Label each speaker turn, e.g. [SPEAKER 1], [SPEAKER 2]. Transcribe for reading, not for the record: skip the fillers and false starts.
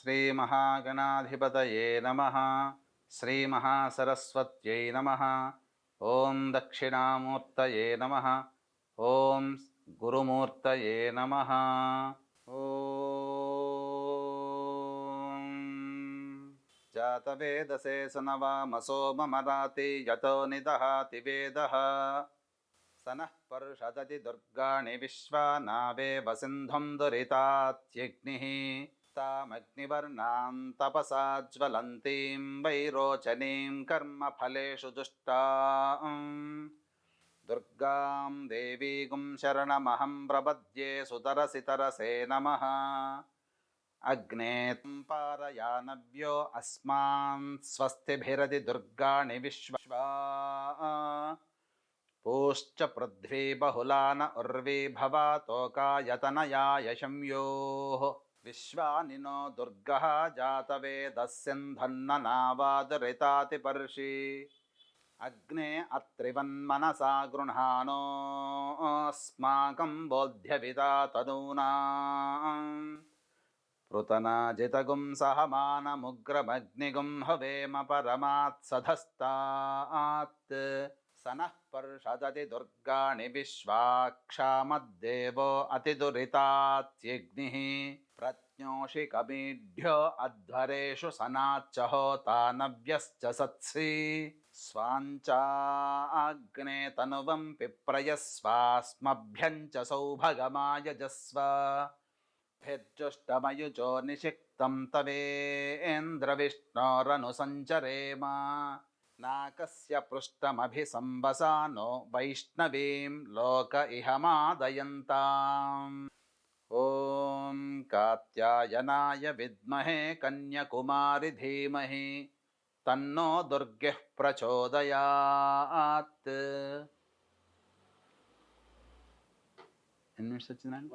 [SPEAKER 1] श्रीमहागणाधिपतये नमः। श्रीमहासरस्वत्यै नमः। ॐ दक्षिणामूर्तये नमः। ॐ गुरुमूर्तये नमः। ॐ जातवेदसे सनवामसो ममराति यतो निदहाति वेदः सनः पर्षदति दुर्गाणि विश्वा नावेव सिन्धुं दुरितात्यग्निः तामग्निवर्णां तपसा ज्वलन्तीं वैरोचनीं कर्मफलेषु जुष्टां दुर्गां देवीं शरणमहं प्रपद्ये सुतरसि तरसे नमः। अग्ने पारयानव्यो अस्मान् स्वस्तिभिरति दुर्गाणि विश्वा पूश्च पृथ्वी बहुलान उर्वी भवातोकायतनयाय शम्योः विश्वानि नो दुर्गः जातवेदस्यन्धन्ननावादरितातिपर्षि अग्ने अत्रिवन्मनसा गृह्णानोऽस्माकं बोध्यविदा तदूनाम् पृतनाजितगुं सहमानमुग्रमग्निगुं हवेम परमात्सधस्तात् सनः पर्षदति दुर्गाणि विश्वाक्षामद्देवो अतिदुरितात्यग्निः प्रज्ञोषिकमीढ्यो अध्वरेषु सनाच्च होता नव्यश्च सत्सि स्वाञ्चाग्ने तनुवं पिप्रयस्वास्मभ्यं च सौभगमायजस्व भिर्जुष्टमयुजो निषिक्तं तवेन्द्रविष्णोरनुसञ्चरेम नाकस्य पृष्ठमभिसंवसानो वैष्णवीं लोक इह मादयन्ताम्। ॐ कात्यायनाय विद्महे कन्याकुमारि धीमहि तन्नो दुर्गः प्रचोदयात्। ఎన్ని నిమిషాలు వచ్చిందండి?